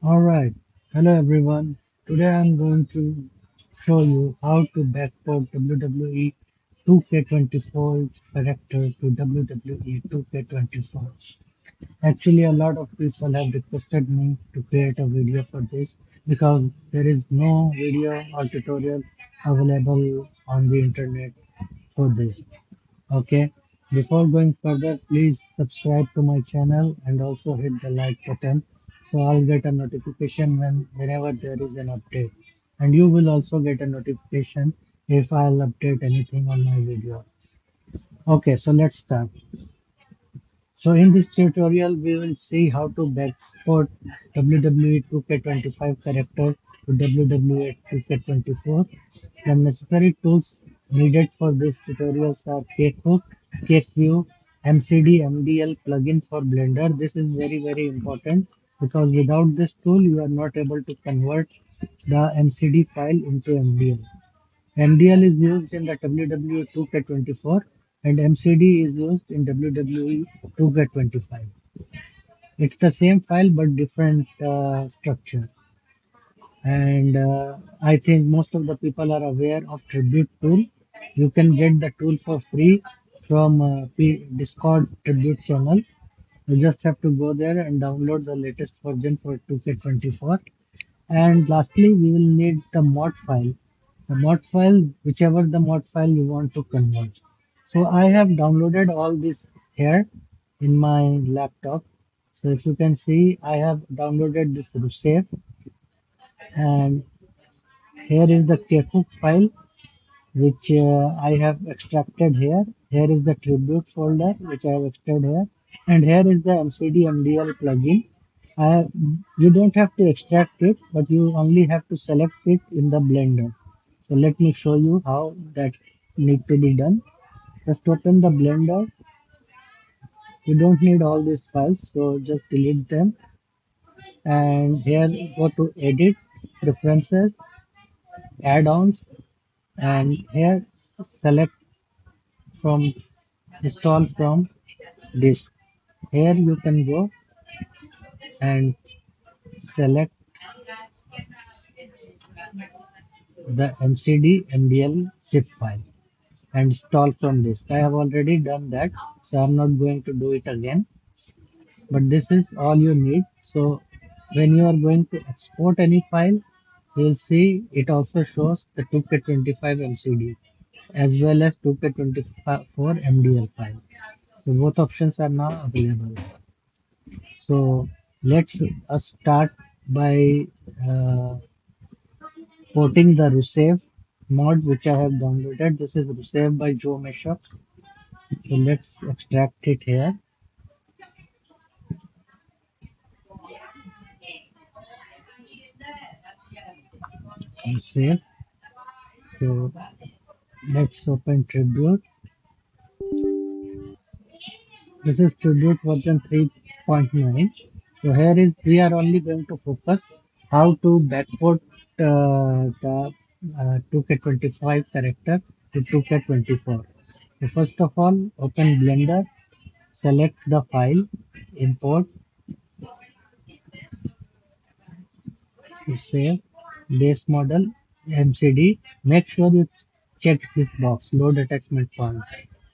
Alright, hello everyone. Today I'm going to show you how to backport WWE 2K24 character to WWE 2K24. Actually, a lot of people have requested me to create a video for this because there is no video or tutorial available on the internet for this. Okay, before going further, please subscribe to my channel and also hit the like button so I'll get a notification whenever there is an update. And you will also get a notification if I'll update anything on my video. Okay, so let's start. So in this tutorial, we will see how to backport WWE 2K25 character to WWE 2K24. The necessary tools needed for this tutorials are Kcook, KQ, MCD, MDL plugin for Blender. This is very important because without this tool, you are not able to convert the MCD file into MDL. MDL is used in the WWE 2K24 and MCD is used in WWE 2K25. It's the same file but different structure. And I think most of the people are aware of Tribute tool. You can get the tool for free from Discord Tribute channel. You just have to go there and download the latest version for 2K24. And lastly, we will need the mod file. The mod file, whichever the mod file you want to convert. So I have downloaded all this here in my laptop. So if you can see, I have downloaded this Rusev and here is the kcook file which I have extracted here. Here is the tribute folder which I have extracted here, and here is the MCD MDL plugin. I, you don't have to extract it, but you only have to select it in the Blender. So let me show you how that need to be done. Just open the Blender. You don't need all these files, so just delete them. And here go to Edit, Preferences, Add-ons, and here select from install from this. Here you can go and select the MCD MDL zip file and install from this. I have already done that, so I'm not going to do it again. But this is all you need. So when you are going to export any file, you'll see it also shows the 2K25 MCD as well as 2K24 MDL file. So both options are now available. So let's start by uh, porting the Rusev mod which I have downloaded. This is Rusev by Joe Meshups. So let's extract it here. Rusev. So let's open Tribute. This is Tribute version 3.9. So here is we are only going to focus how to backport the 2K25 character to 2K24. So first of all, open Blender, select the file, import, save, base model, MCD. Make sure you check this box, load attachment point,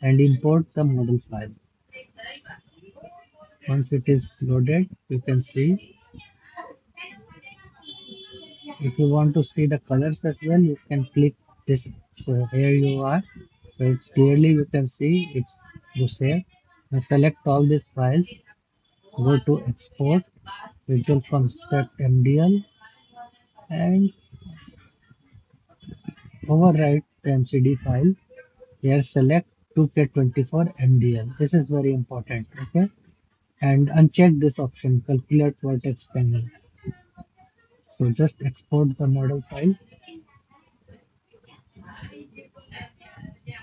and import the model file. Once it is loaded, you can see. If you want to see the colors as well, you can click this. So here you are. So it's clearly you can see it's to save. Now select all these files, go to export, visual construct MDL, and overwrite the MCD file. Here select 2K24 MDL. This is very important. Okay. And uncheck this option, calculate vertex panel. So just export the model file.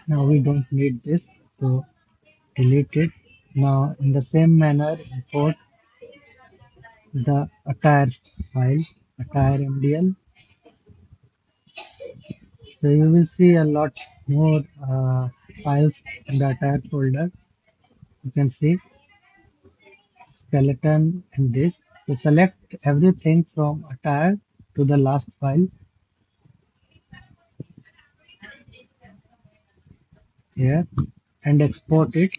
Now we don't need this. So delete it. Now, in the same manner, import the attire file, attire MDL. So you will see a lot more files in the attire folder. You can see skeleton and this. So select everything from attire to the last file here and export it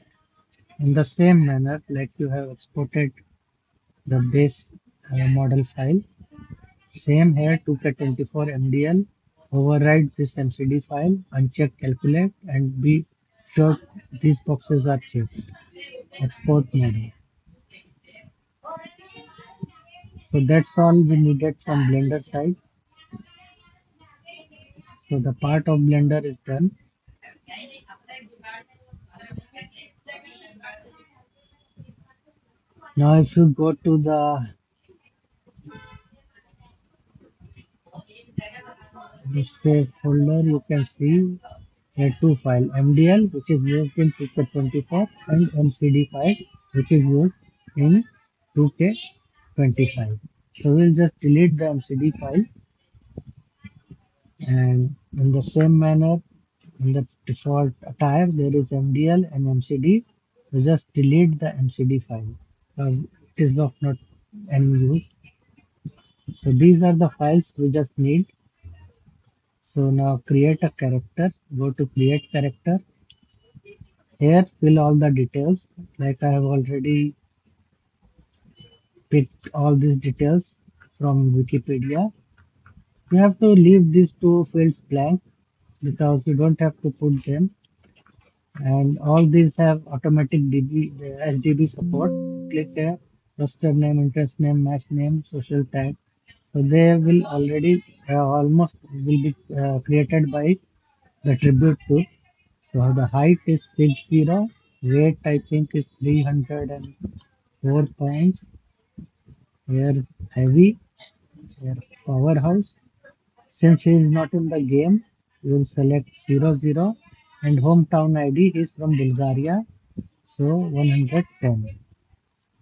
in the same manner like you have exported the base model file. Same here 2K24 MDL. Override this MCD file, uncheck calculate and be sure these boxes are checked. Export model. So that's all we needed from Blender side. So the part of Blender is done. Now if you go to the save folder, you can see there are two files, MDL which is used in 2K24 and MCD file which is used in 2K25. So we'll just delete the MCD file and in the same manner in the default attire there is MDL and MCD. We just delete the MCD file because it is of not any use. So these are the files we just need. So now create a character. Go to create character. Here fill all the details like I have already picked all these details from Wikipedia. You have to leave these two fields blank because you don't have to put them. And all these have automatic SDB support. Click here, roster name, interest name, match name, social tag. So they will already almost will be created by the tribute tool. So the height is 60, weight I think is 304 pounds. Here heavy, here powerhouse. Since he is not in the game, we will select 00 and hometown ID is from Bulgaria. So 110.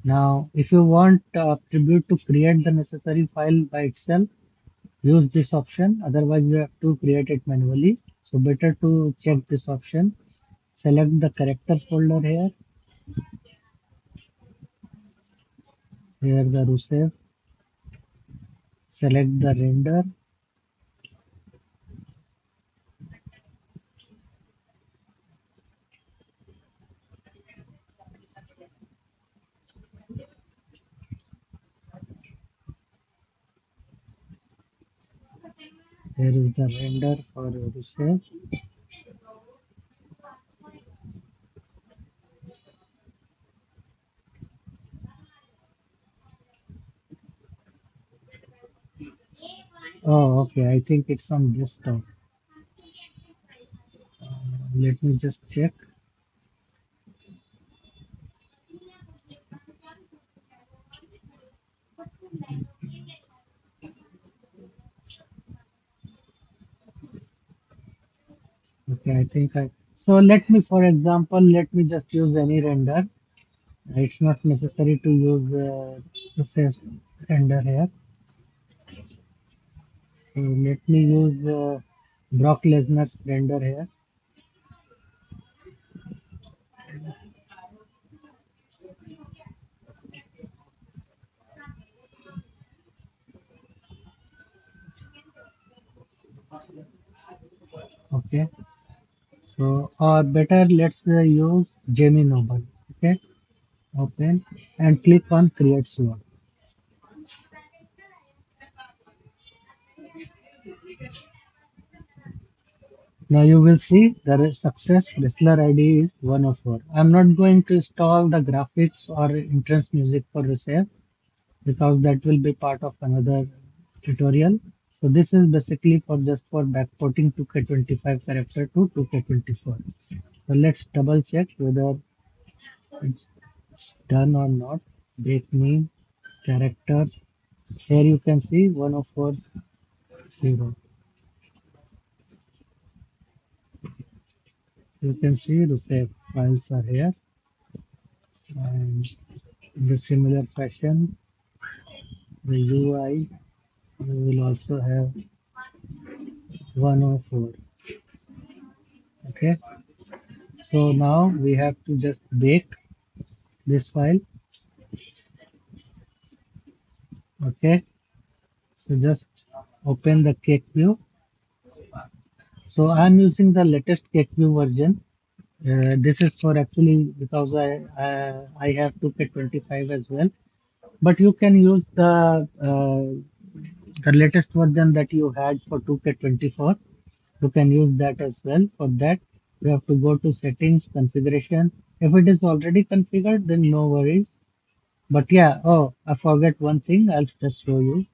Now, if you want Tribute to create the necessary file by itself, use this option. Otherwise, you have to create it manually. So better to check this option. Select the character folder here. Here the Rusev. Select the render. Here is the render for Rusev. Oh, okay. I think it's on desktop. Let me just check. Okay, I think I. So let me, for example, let me just use any render. It's not necessary to use process render here. So let me use Brock Lesnar's render here. Okay. So or better, let's use Jamie Noble. Okay. Open and click on create slot. Now you will see the success wrestler ID is 104. I'm not going to install the graphics or entrance music for the save because that will be part of another tutorial. So this is basically for just for backporting 2K25 character to 2K24. So let's double check whether it's done or not. Break name, characters. Here you can see 1040. You can see the save files are here and in the similar fashion the UI we will also have 104. Okay, so now we have to just bake this file. Okay, so just open the cake view. So I'm using the latest cake view version. This is for actually because I have 2K25 as well. But you can use the latest version that you had for 2K24. You can use that as well. For that, you have to go to settings, configuration. If it is already configured, then no worries. But yeah, oh, I forget one thing. I'll just show you.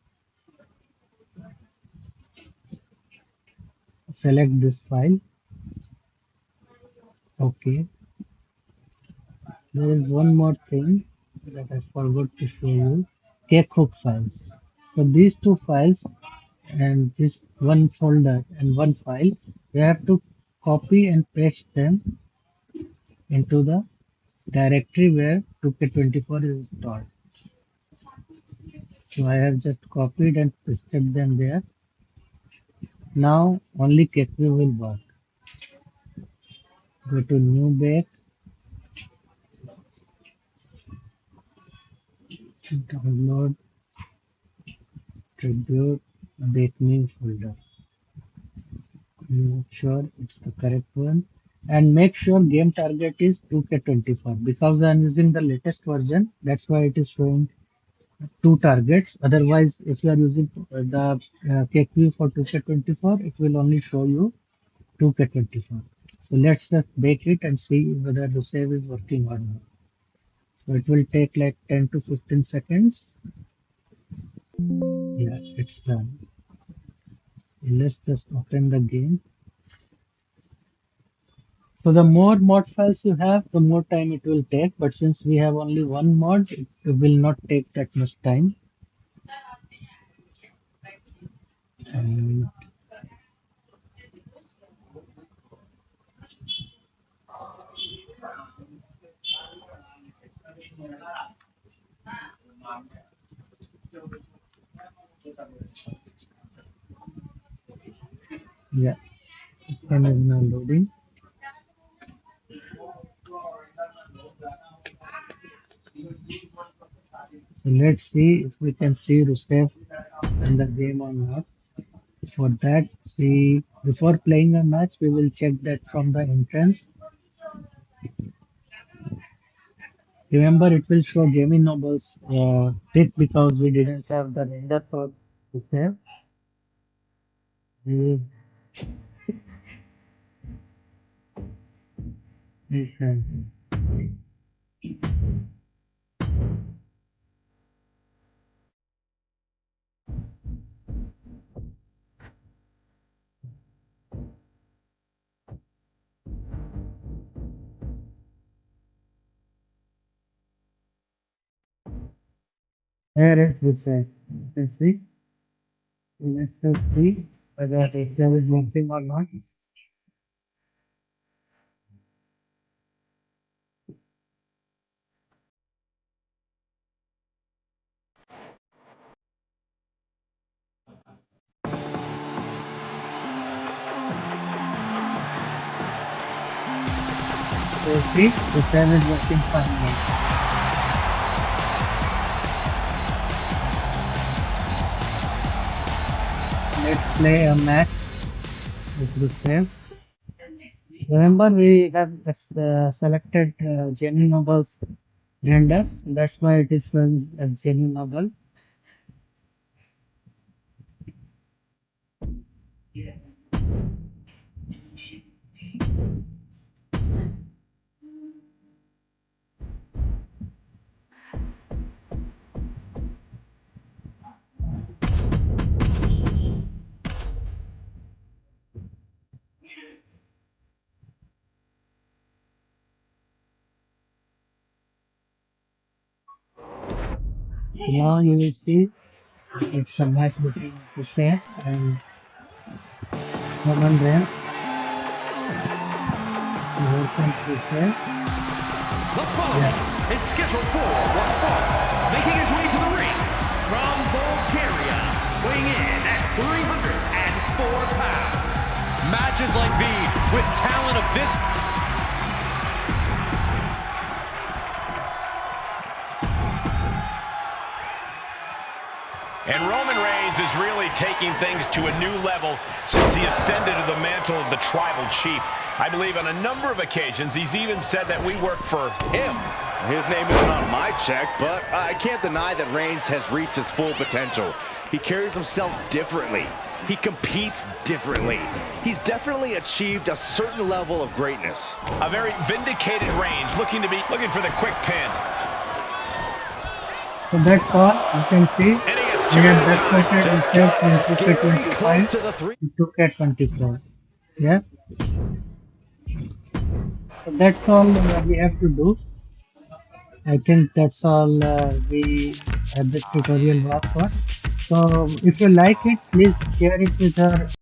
Select this file. Okay. There is one more thing that I forgot to show you. Cake hook files. So these two files and this one folder and one file, you have to copy and paste them into the directory where 2K24 is stored. So I have just copied and pasted them there. Now only K3 will work. Go to new bake, download, tribute, bake new folder. Make sure it's the correct one. And make sure game target is 2K24 because I'm using the latest version. That's why it is showing two targets. Otherwise, if you are using the KQ for 2K24, it will only show you 2K24. So let's just bake it and see whether the save is working or not. So it will take like 10 to 15 seconds. Yeah, it's done. Let's just open the game. So the more mod files you have, the more time it will take. But since we have only one mod, it will not take that much time. And yeah, game is now loading. So let's see if we can see Rusev in the game or not. For that, before playing a match, we will check that from the entrance. Remember, it will show gaming nobles tick because we didn't have the render for Rusev. We, we can, here is Rusev. You can see. Let's just see whether Rusev is working or not. So see, Rusev is working fine now. Let's play a match with Rusev. Remember, we have selected Jenny Noble's render, so that's why it is showing as Jenny Noble. Now you will see it's a match between Rusev and Roman Reigns. Here comes Rusev. The following Yeah, is scheduled for one fall, making his way to the ring from Bulgaria, weighing in at 304 pounds. Matches like these with talent of this. Roman Reigns is really taking things to a new level since he ascended to the mantle of the tribal chief. I believe on a number of occasions he's even said that we work for him. His name isn't on my check, but I can't deny that Reigns has reached his full potential. He carries himself differently. He competes differently. He's definitely achieved a certain level of greatness. A very vindicated Reigns looking for the quick pin. So that's all you can see. And he gets We two have at a time. backported Just itself getting in scary close 2K25 to the three. to 2K24. Yeah. So that's all we have to do. I think that's all we have this tutorial work for. So if you like it, please share it with our